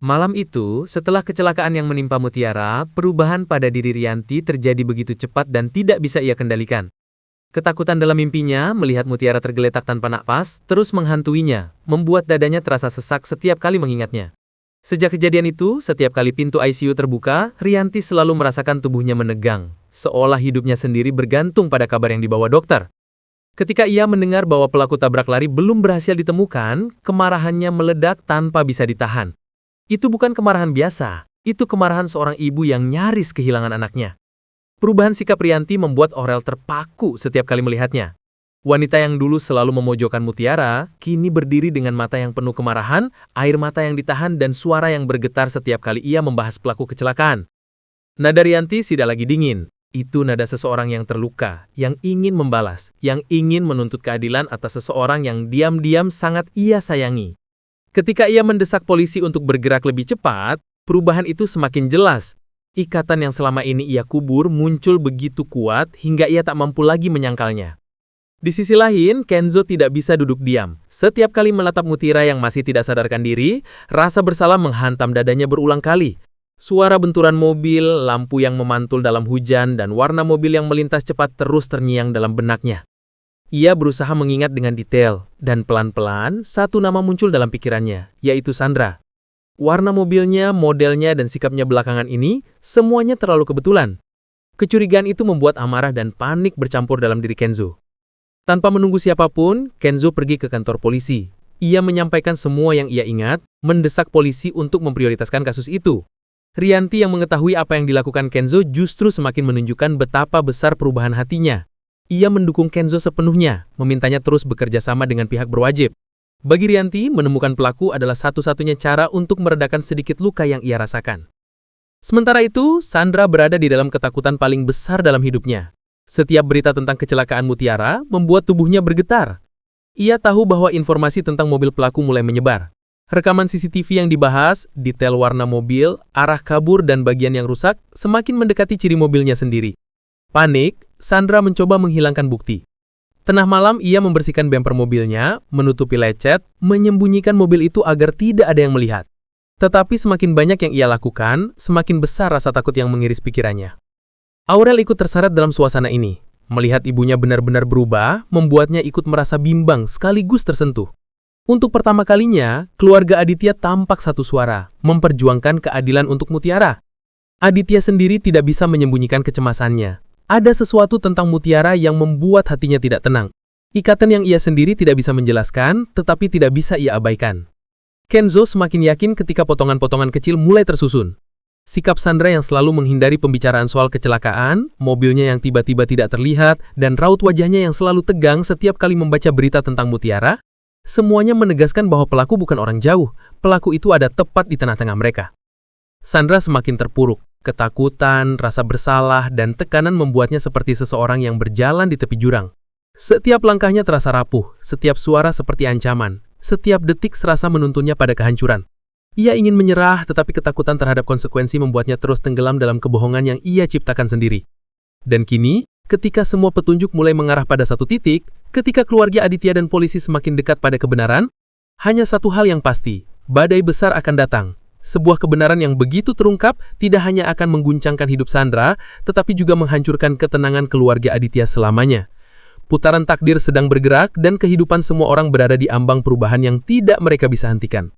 Malam itu, setelah kecelakaan yang menimpa Mutiara, perubahan pada diri Rianti terjadi begitu cepat dan tidak bisa ia kendalikan. Ketakutan dalam mimpinya melihat Mutiara tergeletak tanpa napas terus menghantuinya, membuat dadanya terasa sesak setiap kali mengingatnya. Sejak kejadian itu, setiap kali pintu ICU terbuka, Rianti selalu merasakan tubuhnya menegang, seolah hidupnya sendiri bergantung pada kabar yang dibawa dokter. Ketika ia mendengar bahwa pelaku tabrak lari belum berhasil ditemukan, kemarahannya meledak tanpa bisa ditahan. Itu bukan kemarahan biasa, itu kemarahan seorang ibu yang nyaris kehilangan anaknya. Perubahan sikap Rianti membuat Aurel terpaku setiap kali melihatnya. Wanita yang dulu selalu memojokkan Mutiara, kini berdiri dengan mata yang penuh kemarahan, air mata yang ditahan dan suara yang bergetar setiap kali ia membahas pelaku kecelakaan. Nada Rianti tidak lagi dingin. Itu nada seseorang yang terluka, yang ingin membalas, yang ingin menuntut keadilan atas seseorang yang diam-diam sangat ia sayangi. Ketika ia mendesak polisi untuk bergerak lebih cepat, perubahan itu semakin jelas. Ikatan yang selama ini ia kubur muncul begitu kuat hingga ia tak mampu lagi menyangkalnya. Di sisi lain, Kenzo tidak bisa duduk diam. Setiap kali menatap Mutiara yang masih tidak sadarkan diri, rasa bersalah menghantam dadanya berulang kali. Suara benturan mobil, lampu yang memantul dalam hujan, dan warna mobil yang melintas cepat terus terngiang dalam benaknya. Ia berusaha mengingat dengan detail, dan pelan-pelan satu nama muncul dalam pikirannya, yaitu Sandra. Warna mobilnya, modelnya, dan sikapnya belakangan ini, semuanya terlalu kebetulan. Kecurigaan itu membuat amarah dan panik bercampur dalam diri Kenzo. Tanpa menunggu siapapun, Kenzo pergi ke kantor polisi. Ia menyampaikan semua yang ia ingat, mendesak polisi untuk memprioritaskan kasus itu. Rianti yang mengetahui apa yang dilakukan Kenzo justru semakin menunjukkan betapa besar perubahan hatinya. Ia mendukung Kenzo sepenuhnya, memintanya terus bekerja sama dengan pihak berwajib. Bagi Rianti, menemukan pelaku adalah satu-satunya cara untuk meredakan sedikit luka yang ia rasakan. Sementara itu, Sandra berada di dalam ketakutan paling besar dalam hidupnya. Setiap berita tentang kecelakaan Mutiara membuat tubuhnya bergetar. Ia tahu bahwa informasi tentang mobil pelaku mulai menyebar. Rekaman CCTV yang dibahas, detail warna mobil, arah kabur, dan bagian yang rusak semakin mendekati ciri mobilnya sendiri. Panik, Sandra mencoba menghilangkan bukti. Tengah malam ia membersihkan bemper mobilnya, menutupi lecet, menyembunyikan mobil itu agar tidak ada yang melihat. Tetapi semakin banyak yang ia lakukan, semakin besar rasa takut yang mengiris pikirannya. Aurel ikut terseret dalam suasana ini. Melihat ibunya benar-benar berubah, membuatnya ikut merasa bimbang sekaligus tersentuh. Untuk pertama kalinya, keluarga Aditya tampak satu suara, memperjuangkan keadilan untuk Mutiara. Aditya sendiri tidak bisa menyembunyikan kecemasannya. Ada sesuatu tentang Mutiara yang membuat hatinya tidak tenang. Ikatan yang ia sendiri tidak bisa menjelaskan, tetapi tidak bisa ia abaikan. Kenzo semakin yakin ketika potongan-potongan kecil mulai tersusun. Sikap Sandra yang selalu menghindari pembicaraan soal kecelakaan, mobilnya yang tiba-tiba tidak terlihat, dan raut wajahnya yang selalu tegang setiap kali membaca berita tentang Mutiara, semuanya menegaskan bahwa pelaku bukan orang jauh, pelaku itu ada tepat di tengah-tengah mereka. Sandra semakin terpuruk. Ketakutan, rasa bersalah, dan tekanan membuatnya seperti seseorang yang berjalan di tepi jurang. Setiap langkahnya terasa rapuh, setiap suara seperti ancaman, setiap detik serasa menuntunnya pada kehancuran. Ia ingin menyerah, tetapi ketakutan terhadap konsekuensi membuatnya terus tenggelam dalam kebohongan yang ia ciptakan sendiri. Dan kini, ketika semua petunjuk mulai mengarah pada satu titik, ketika keluarga Aditya dan polisi semakin dekat pada kebenaran, hanya satu hal yang pasti, badai besar akan datang. Sebuah kebenaran yang begitu terungkap tidak hanya akan mengguncangkan hidup Sandra, tetapi juga menghancurkan ketenangan keluarga Aditya selamanya. Putaran takdir sedang bergerak dan kehidupan semua orang berada di ambang perubahan yang tidak mereka bisa hentikan.